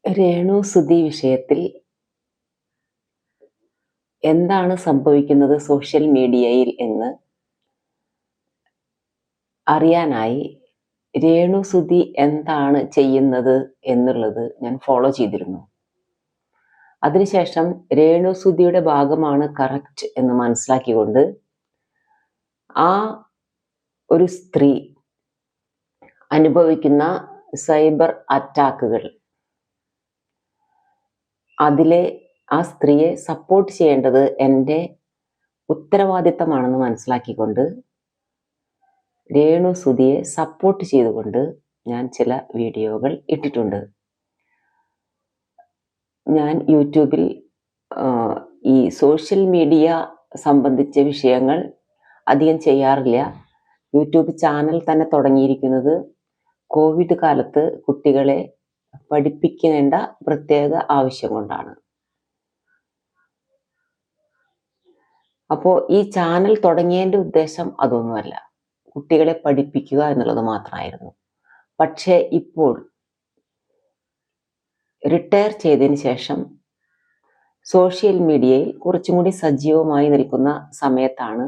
രേണു സുധി വിഷയത്തിൽ എന്താണ് സംഭവിക്കുന്നത് സോഷ്യൽ മീഡിയയിൽ എന്ന് അറിയാനായി രേണു സുധി എന്താണ് ചെയ്യുന്നത് എന്നുള്ളത് ഞാൻ ഫോളോ ചെയ്തിരുന്നു. അതിനുശേഷം രേണു സുധിയുടെ ഭാഗമാണ് കറക്റ്റ് എന്ന് മനസ്സിലാക്കിക്കൊണ്ട് ആ ഒരു സ്ത്രീ അനുഭവിക്കുന്ന സൈബർ അറ്റാക്കുകൾ, അതിലെ ആ സ്ത്രീയെ സപ്പോർട്ട് ചെയ്യേണ്ടത് എൻ്റെ ഉത്തരവാദിത്തമാണെന്ന് മനസ്സിലാക്കിക്കൊണ്ട് രേണു സുധിയെ സപ്പോർട്ട് ചെയ്തുകൊണ്ട് ഞാൻ ചില വീഡിയോകൾ ഇട്ടിട്ടുണ്ട്. ഞാൻ യൂട്യൂബിൽ ഈ സോഷ്യൽ മീഡിയ സംബന്ധിച്ച വിഷയങ്ങൾ അധികം ചെയ്യാറില്ല. യൂട്യൂബ് ചാനൽ തന്നെ തുടങ്ങിയിരിക്കുന്നത് കോവിഡ് കാലത്ത് കുട്ടികളെ പഠിപ്പിക്കേണ്ട പ്രത്യേക ആവശ്യം കൊണ്ടാണ്. അപ്പോൾ ഈ ചാനൽ തുടങ്ങിയതിൻ്റെ ഉദ്ദേശം അതൊന്നുമല്ല, കുട്ടികളെ പഠിപ്പിക്കുക എന്നുള്ളത് മാത്രമായിരുന്നു. പക്ഷേ ഇപ്പോൾ റിട്ടയർ ചെയ്തതിന് ശേഷം സോഷ്യൽ മീഡിയയിൽ കുറച്ചും കൂടി സജീവമായി നിൽക്കുന്ന സമയത്താണ്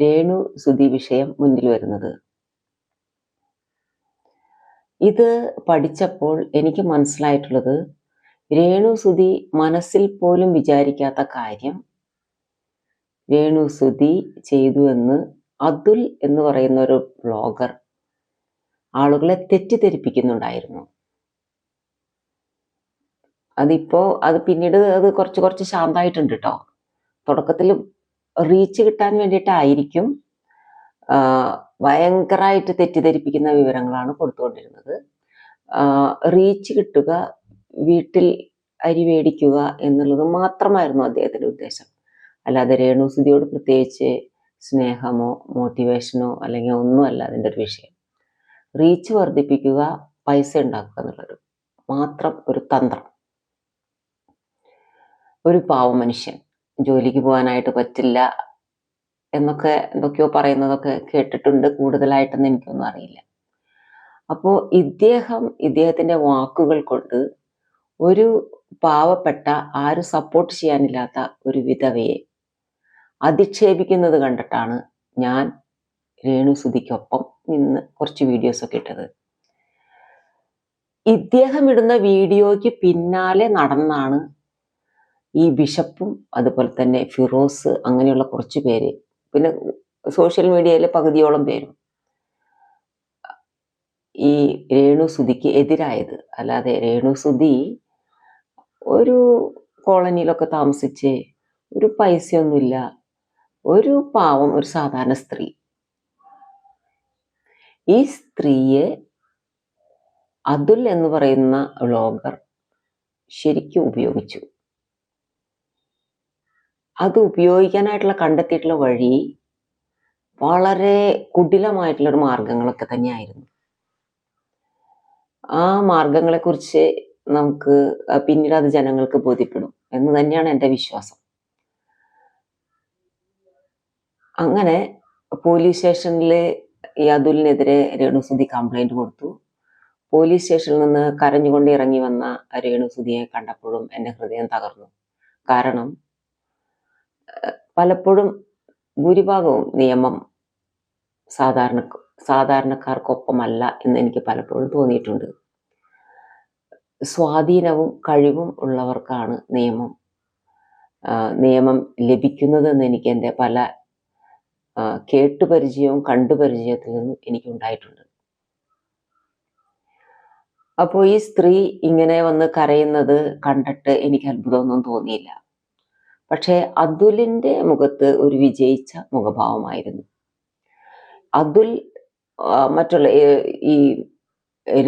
രേണു സുധി വിഷയം മുന്നിൽ വരുന്നത്. ഇത് പഠിച്ചപ്പോൾ എനിക്ക് മനസ്സിലായിട്ടുള്ളത്, രേണു സുധി മനസ്സിൽ പോലും വിചാരിക്കാത്ത കാര്യം രേണു സുധി ചെയ്തു എന്ന് അതുൽ എന്ന് പറയുന്ന ഒരു ബ്ലോഗർ ആളുകളെ തെറ്റിദ്ധരിപ്പിക്കുന്നുണ്ടായിരുന്നു. അത് പിന്നീട് കുറച്ച് ശാന്തമായിട്ടുണ്ട് കേട്ടോ. തുടക്കത്തിൽ റീച്ച് കിട്ടാൻ വേണ്ടിയിട്ടായിരിക്കും ഭയങ്കരമായിട്ട് തെറ്റിദ്ധരിപ്പിക്കുന്ന വിവരങ്ങളാണ് കൊടുത്തുകൊണ്ടിരുന്നത്. റീച്ച് കിട്ടുക, വീട്ടിൽ അരി മേടിക്കുക എന്നുള്ളത് മാത്രമായിരുന്നു അദ്ദേഹത്തിൻ്റെ ഉദ്ദേശം. അല്ലാതെ രേണു സുധിയോട് പ്രത്യേകിച്ച് സ്നേഹമോ മോട്ടിവേഷനോ അല്ലെങ്കിൽ ഒന്നുമല്ല അതിൻ്റെ ഒരു വിഷയം. റീച്ച് വർദ്ധിപ്പിക്കുക, പൈസ ഉണ്ടാക്കുക എന്നുള്ളൊരു മാത്രം ഒരു തന്ത്രം. ഒരു പാവ മനുഷ്യൻ, ജോലിക്ക് പോകാനായിട്ട് പറ്റില്ല എന്നൊക്കെ എന്തൊക്കെയോ പറയുന്നതൊക്കെ കേട്ടിട്ടുണ്ട്. കൂടുതലായിട്ടൊന്നും എനിക്കൊന്നും അറിയില്ല. അപ്പോൾ ഇദ്ദേഹത്തിൻ്റെ വാക്കുകൾ കൊണ്ട് ഒരു പാവപ്പെട്ട, ആരും സപ്പോർട്ട് ചെയ്യാനില്ലാത്ത ഒരു വിധവയെ അധിക്ഷേപിക്കുന്നത് കണ്ടിട്ടാണ് ഞാൻ രേണു സുധിക്കൊപ്പം നിന്ന് കുറച്ച് വീഡിയോസൊക്കെ ഇട്ടത്. ഇദ്ദേഹം ഇടുന്ന വീഡിയോയ്ക്ക് പിന്നാലെ നടന്നാണ് ഈ ബിഷപ്പും അതുപോലെ തന്നെ ഫിറോസ്, അങ്ങനെയുള്ള കുറച്ച് പേര്, പിന്നെ സോഷ്യൽ മീഡിയയിലെ പകുതിയോളം പേരും ഈ രേണു സുധിക്ക് എതിരായത്. അല്ലാതെ രേണു സുധി ഒരു കോളനിയിലൊക്കെ താമസിച്ച് ഒരു പൈസയൊന്നുമില്ല, ഒരു പാവം, ഒരു സാധാരണ സ്ത്രീ. ഈ സ്ത്രീയെ അതുൽ എന്ന് പറയുന്ന വ്ളോഗർ ശരിക്കും ഉപയോഗിച്ചു. അത് ഉപയോഗിക്കാനായിട്ടുള്ള കണ്ടെത്തിയിട്ടുള്ള വഴി വളരെ കുടിലമായിട്ടുള്ളൊരു മാർഗങ്ങളൊക്കെ തന്നെയായിരുന്നു. ആ മാർഗങ്ങളെക്കുറിച്ച് നമുക്ക് പിന്നീട് അത് ജനങ്ങൾക്ക് ബോധ്യപ്പെടും എന്ന് തന്നെയാണ് എൻ്റെ വിശ്വാസം. അങ്ങനെ പോലീസ് സ്റ്റേഷനിൽ ഈ അതുലിനെതിരെ രേണു സുധി കംപ്ലൈൻറ്റ് കൊടുത്തു. പോലീസ് സ്റ്റേഷനിൽ നിന്ന് കരഞ്ഞുകൊണ്ട് ഇറങ്ങി വന്ന രേണു സുധിയെ കണ്ടപ്പോഴും എൻ്റെ ഹൃദയം തകർന്നു. കാരണം പലപ്പോഴും ഭൂരിഭാഗവും നിയമം സാധാരണക്കാർക്കൊപ്പമല്ല എന്ന് എനിക്ക് പലപ്പോഴും തോന്നിയിട്ടുണ്ട്. സ്വാധീനവും കഴിവും ഉള്ളവർക്കാണ് നിയമം ലഭിക്കുന്നതെന്ന് എനിക്ക് എൻ്റെ പല കേട്ടുപരിചയവും കണ്ടുപരിചയത്തിൽ നിന്നും എനിക്കുണ്ടായിട്ടുണ്ട്. അപ്പോൾ ഈ സ്ത്രീ ഇങ്ങനെ വന്ന് കരയുന്നത് കണ്ടിട്ട് എനിക്ക് അത്ഭുതമൊന്നും തോന്നിയില്ല. പക്ഷേ അതുലിൻ്റെ മുഖത്ത് ഒരു വിജയിച്ച മുഖഭാവമായിരുന്നു. അതുൽ മറ്റുള്ള ഈ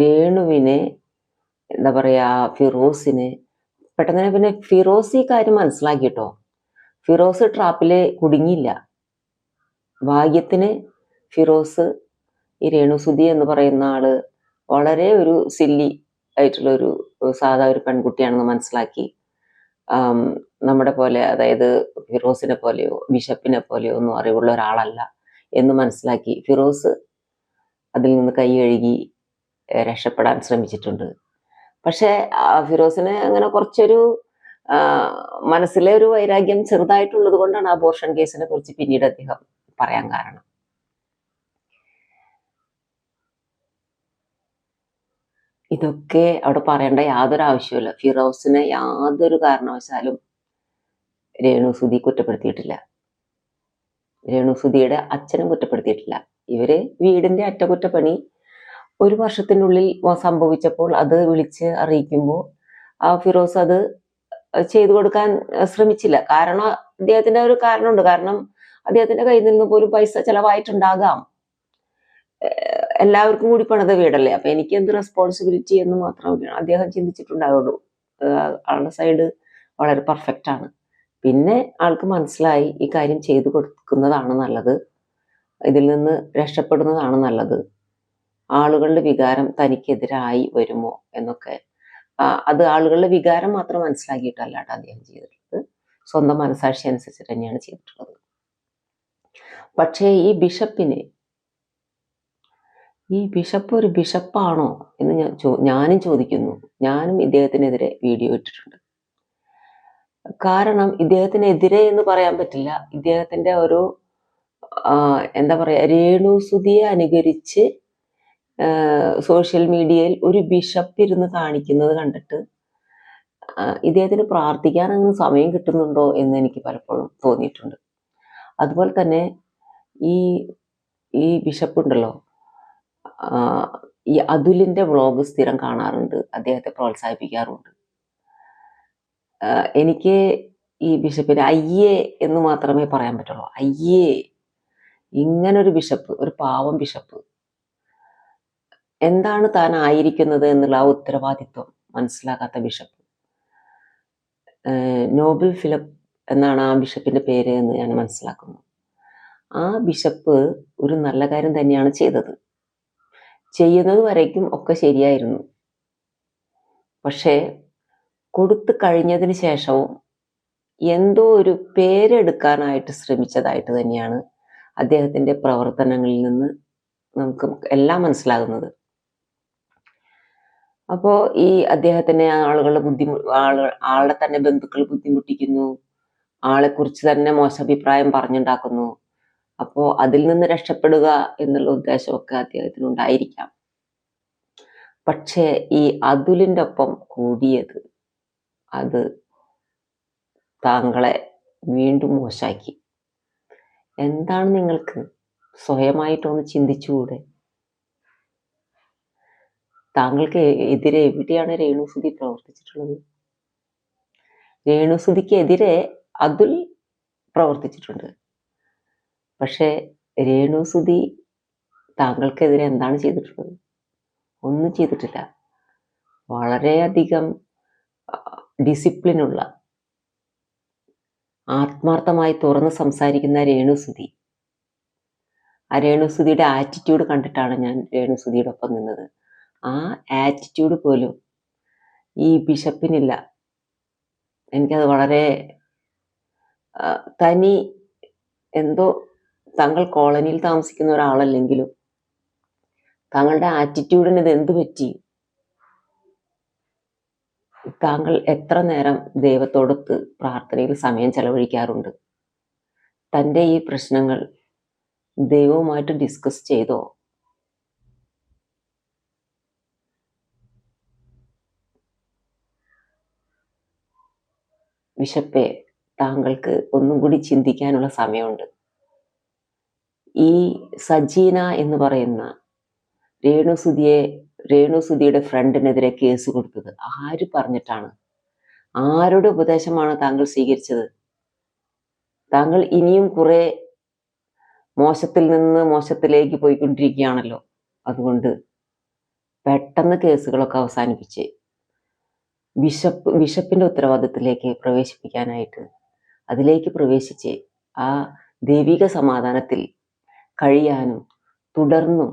രേണുവിനെ, എന്താ പറയുക, ഫിറോസിന് പെട്ടെന്ന് തന്നെ, പിന്നെ ഫിറോസ് ഈ കാര്യം മനസ്സിലാക്കിട്ടോ. ഫിറോസ് ട്രാപ്പില് കുടുങ്ങിയില്ല. ഭാഗ്യത്തിന് ഫിറോസ് ഈ രേണു സുധി എന്ന് പറയുന്ന ആള് വളരെ ഒരു സില്ലി ആയിട്ടുള്ള ഒരു സാധാ ഒരു പെൺകുട്ടിയാണെന്ന് മനസ്സിലാക്കി, നമ്മുടെ പോലെ, അതായത് ഫിറോസിനെ പോലെയോ ബിഷപ്പിനെ പോലെയോ ഒന്നും അറിവുള്ള ഒരാളല്ല എന്ന് മനസ്സിലാക്കി ഫിറോസ് അതിൽ നിന്ന് കൈ കഴുകി രക്ഷപ്പെടാൻ ശ്രമിച്ചിട്ടുണ്ട്. പക്ഷെ ഫിറോസിന് അങ്ങനെ കുറച്ചൊരു മനസ്സിലെ ഒരു വൈരാഗ്യം ചെറുതായിട്ടുള്ളത് കൊണ്ടാണ് അബോർഷൻ കേസിനെ കുറിച്ച് പിന്നീട് അദ്ദേഹം പറയാൻ കാരണം. ഇതൊക്കെ അവിടെ പറയേണ്ട യാതൊരു ആവശ്യമില്ല. ഫിറോസിനെ യാതൊരു കാരണവശാലും രേണുസുതി കുറ്റപ്പെടുത്തിയിട്ടില്ല. രേണുസുതിയുടെ അച്ഛനും കുറ്റപ്പെടുത്തിയിട്ടില്ല. ഇവര് വീടിന്റെ അറ്റകുറ്റപ്പണി 1 വർഷത്തിനുള്ളിൽ സംഭവിച്ചപ്പോൾ അത് വിളിച്ച് അറിയിക്കുമ്പോൾ ഫിറോസ് അത് ചെയ്തു കൊടുക്കാൻ ശ്രമിച്ചില്ല. കാരണം അദ്ദേഹത്തിന്റെ ഒരു കാരണമുണ്ട്. കാരണം അദ്ദേഹത്തിന്റെ കയ്യിൽ നിന്ന് പോലും പൈസ ചെലവായിട്ടുണ്ടാകാം. എല്ലാവർക്കും കൂടി പണിത വീടല്ലേ, അപ്പൊ എനിക്ക് എന്ത് റെസ്പോൺസിബിലിറ്റി എന്ന് മാത്രമേ അദ്ദേഹം ചിന്തിച്ചിട്ടുണ്ടാവുള്ളൂ. ആളുടെ സൈഡ് വളരെ പെർഫെക്റ്റ് ആണ്. പിന്നെ ആൾക്ക് മനസ്സിലായി ഈ കാര്യം ചെയ്തു കൊടുക്കുന്നതാണ് നല്ലത്, ഇതിൽ നിന്ന് രക്ഷപ്പെടുന്നതാണ് നല്ലത്, ആളുകളുടെ വികാരം തനിക്കെതിരായി വരുമോ എന്നൊക്കെ. അത് ആളുകളുടെ വികാരം മാത്രം മനസ്സിലാക്കിയിട്ടല്ലാട്ടോ അദ്ദേഹം ചെയ്തിട്ടുള്ളത്, സ്വന്തം മനസാക്ഷി അനുസരിച്ച് തന്നെയാണ് ചെയ്തിട്ടുള്ളത്. പക്ഷേ ഈ ബിഷപ്പ് ഒരു ബിഷപ്പാണോ എന്ന് ഞാനും ചോദിക്കുന്നു. ഞാനും ഇദ്ദേഹത്തിനെതിരെ വീഡിയോ ഇട്ടിട്ടുണ്ട്. കാരണം ഇദ്ദേഹത്തിനെതിരെ എന്ന് പറയാൻ പറ്റില്ല, ഇദ്ദേഹത്തിന്റെ ഒരു എന്താ പറയാ, രേണുസുതിയെ അനുകരിച്ച് സോഷ്യൽ മീഡിയയിൽ ഒരു ബിഷപ്പ് ഇരുന്ന് കാണിക്കുന്നത് കണ്ടിട്ട് ഇദ്ദേഹത്തിന് പ്രാർത്ഥിക്കാൻ അങ്ങനെ സമയം കിട്ടുന്നുണ്ടോ എന്ന് എനിക്ക് പലപ്പോഴും തോന്നിയിട്ടുണ്ട്. അതുപോലെ തന്നെ ഈ ബിഷപ്പ് ഉണ്ടല്ലോ, ഈ അതുലിന്റെ വ്ളോഗ് സ്ഥിരം കാണാറുണ്ട്, അദ്ദേഹത്തെ പ്രോത്സാഹിപ്പിക്കാറുണ്ട്. എനിക്ക് ഈ ബിഷപ്പിനെ അയ്യേ എന്ന് മാത്രമേ പറയാൻ പറ്റുള്ളൂ. അയ്യേ, ഇങ്ങനൊരു ബിഷപ്പ്, ഒരു പാവം ബിഷപ്പ്, എന്താണ് താൻ ആയിരിക്കുന്നത് എന്നുള്ള ആ ഉത്തരവാദിത്വം മനസ്സിലാക്കാത്ത ബിഷപ്പ്. നോബൽ ഫിലിപ്പ് എന്നാണ് ആ ബിഷപ്പിന്റെ പേര് എന്ന് ഞാൻ മനസ്സിലാക്കുന്നു. ആ ബിഷപ്പ് ഒരു നല്ല കാര്യം തന്നെയാണ് ചെയ്തത്. ചെയ്യുന്നത് വരയ്ക്കും ഒക്കെ ശരിയായിരുന്നു. പക്ഷേ കൊടുത്തു കഴിഞ്ഞതിന് ശേഷവും എന്തോ ഒരു പേരെടുക്കാനായിട്ട് ശ്രമിച്ചതായിട്ട് തന്നെയാണ് അദ്ദേഹത്തിന്റെ പ്രവർത്തനങ്ങളിൽ നിന്ന് നമുക്ക് എല്ലാം മനസ്സിലാകുന്നത്. അപ്പോ ഈ അദ്ദേഹത്തിനെ ആളുടെ തന്നെ ബന്ധുക്കൾ ബുദ്ധിമുട്ടിക്കുന്നു, ആളെക്കുറിച്ച് തന്നെ മോശഭിപ്രായം പറഞ്ഞുണ്ടാക്കുന്നു. അപ്പോ അതിൽ നിന്ന് രക്ഷപ്പെടുക എന്നുള്ള ഉദ്ദേശമൊക്കെ അദ്ദേഹത്തിന് ഉണ്ടായിരിക്കാം. പക്ഷേ ഈ അതുലിന്റെ ഒപ്പം കൂടിയത് അത് താങ്കളെ വീണ്ടും മോശമാക്കി. എന്താണ് നിങ്ങൾക്ക് സ്വയമായിട്ടൊന്ന് ചിന്തിച്ചുകൂടെ? താങ്കൾക്ക് എതിരെ എവിടെയാണ് രേണുസുതി പ്രവർത്തിച്ചിട്ടുള്ളത്? രേണുസുതിക്കെതിരെ അതുൽ പ്രവർത്തിച്ചിട്ടുണ്ട്. പക്ഷെ രേണുസുതി താങ്കൾക്കെതിരെ എന്താണ് ചെയ്തിട്ടുള്ളത്? ഒന്നും ചെയ്തിട്ടില്ല. വളരെയധികം ഡിസിപ്ലിനുള്ള, ആത്മാർത്ഥമായി തുറന്ന് സംസാരിക്കുന്ന രേണുസുതി, ആ രേണുസുതിയുടെ ആറ്റിറ്റ്യൂഡ് കണ്ടിട്ടാണ് ഞാൻ രേണുസുതിയുടെ ഒപ്പം നിന്നത്. ആ ആറ്റിറ്റ്യൂഡ് പോലും ഈ ബിഷപ്പിനില്ല. എനിക്കത് വളരെ തനി എന്തോ, താങ്കൾ കോളനിയിൽ താമസിക്കുന്ന ഒരാളല്ലെങ്കിലും താങ്കളുടെ ആറ്റിറ്റ്യൂഡിന് ഇത് എന്ത് പറ്റി? താങ്കൾ എത്ര നേരം ദൈവത്തോടൊത്ത് പ്രാർത്ഥനയിൽ സമയം ചെലവഴിക്കാറുണ്ട്? തൻ്റെ ഈ പ്രശ്നങ്ങൾ ദൈവവുമായിട്ട് ഡിസ്കസ് ചെയ്തോ? ബിഷപ്പേ, താങ്കൾക്ക് ഒന്നും കൂടി ചിന്തിക്കാനുള്ള സമയമുണ്ട്. ഈ സജീന എന്ന് പറയുന്ന രേണുസുതിയുടെ ഫ്രണ്ടിനെതിരെ കേസ് കൊടുത്തത് ആര് പറഞ്ഞിട്ടാണ്? ആരുടെ ഉപദേശമാണ് താങ്കൾ സ്വീകരിച്ചത്? താങ്കൾ ഇനിയും കുറെ മോശത്തിൽ നിന്ന് മോശത്തിലേക്ക് പോയിക്കൊണ്ടിരിക്കുകയാണല്ലോ. അതുകൊണ്ട് പെട്ടെന്ന് കേസുകളൊക്കെ അവസാനിപ്പിച്ച് ബിഷപ്പിന്റെ ഉത്തരവാദിത്തത്തിലേക്ക് പ്രവേശിപ്പിക്കാനായിട്ട് അതിലേക്ക് പ്രവേശിച്ച് ആ ദൈവിക സമാധാനത്തിൽ കഴിയാനും തുടർന്നും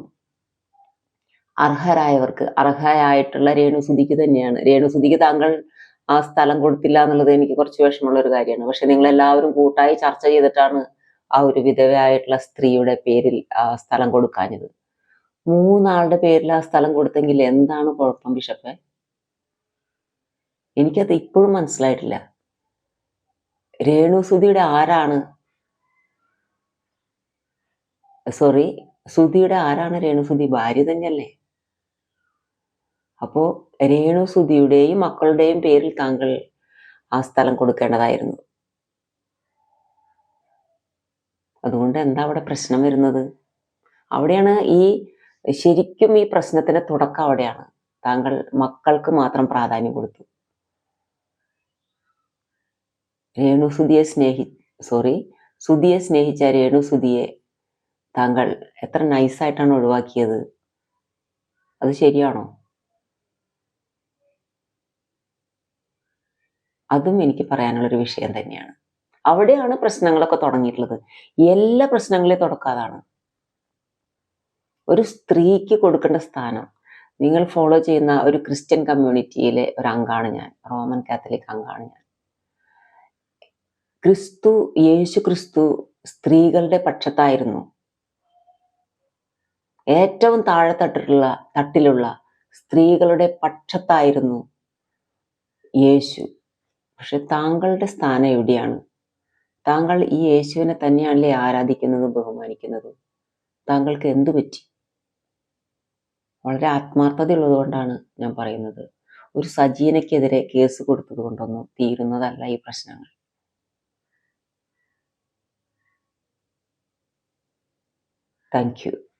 അർഹരായിട്ടുള്ള രേണുസുതിക്ക് തന്നെയാണ്. രേണുസുതിക്ക് താങ്കൾ ആ സ്ഥലം കൊടുത്തില്ല എന്നുള്ളത് എനിക്ക് കുറച്ച് വിഷമമുള്ള ഒരു കാര്യമാണ്. പക്ഷെ നിങ്ങൾ എല്ലാവരും കൂട്ടായി ചർച്ച ചെയ്തിട്ടാണ് ആ ഒരു വിധവയായിട്ടുള്ള സ്ത്രീയുടെ പേരിൽ ആ സ്ഥലം കൊടുക്കാഞ്ഞത്. 3 ആളുടെ പേരിൽ ആ സ്ഥലം കൊടുത്തെങ്കിൽ എന്താണ് കുഴപ്പം ബിഷപ്പെ? എനിക്കത് ഇപ്പോഴും മനസ്സിലായിട്ടില്ല. രേണുസുതിയുടെ ആരാണ് സുധിയുടെ ആരാണ് രേണുസുതി? ഭാര്യ തന്നെയല്ലേ? അപ്പോ രേണുസുതിയുടെയും മക്കളുടെയും പേരിൽ താങ്കൾ ആ സ്ഥലം കൊടുക്കേണ്ടതായിരുന്നു. അതുകൊണ്ട് എന്താ അവിടെ പ്രശ്നം വരുന്നത്? അവിടെയാണ് ശരിക്കും ഈ പ്രശ്നത്തിന്റെ തുടക്കം അവിടെയാണ്. താങ്കൾ മക്കൾക്ക് മാത്രം പ്രാധാന്യം കൊടുത്തു. സുധിയെ സ്നേഹിച്ച രേണുസുതിയെ താങ്കൾ എത്ര നൈസായിട്ടാണ് ഒഴിവാക്കിയത്. അത് ശരിയാണോ? അതും എനിക്ക് പറയാനുള്ളൊരു വിഷയം തന്നെയാണ്. അവിടെയാണ് പ്രശ്നങ്ങളൊക്കെ തുടങ്ങിയിട്ടുള്ളത്. എല്ലാ പ്രശ്നങ്ങളെയും തുടക്കാതാണ്. ഒരു സ്ത്രീക്ക് കൊടുക്കേണ്ട സ്ഥാനം, നിങ്ങൾ ഫോളോ ചെയ്യുന്ന ഒരു ക്രിസ്ത്യൻ കമ്മ്യൂണിറ്റിയിലെ ഒരു അംഗമാണ് ഞാൻ, റോമൻ കാത്തലിക് അംഗമാണ് ഞാൻ. യേശു ക്രിസ്തു സ്ത്രീകളുടെ പക്ഷത്തായിരുന്നു. ഏറ്റവും തട്ടിലുള്ള സ്ത്രീകളുടെ പക്ഷത്തായിരുന്നു യേശു. പക്ഷെ താങ്കളുടെ സ്ഥാനം എവിടെയാണ്? താങ്കൾ ഈ യേശുവിനെ തന്നെയാണല്ലേ ആരാധിക്കുന്നതും ബഹുമാനിക്കുന്നതും. താങ്കൾക്ക് എന്തു പറ്റി? വളരെ ആത്മാർത്ഥതയുള്ളത് കൊണ്ടാണ് ഞാൻ പറയുന്നത്. ഒരു സജീനയ്ക്കെതിരെ കേസ് കൊടുത്തത് കൊണ്ടൊന്നും തീരുന്നതല്ല ഈ പ്രശ്നങ്ങൾ. Thank you.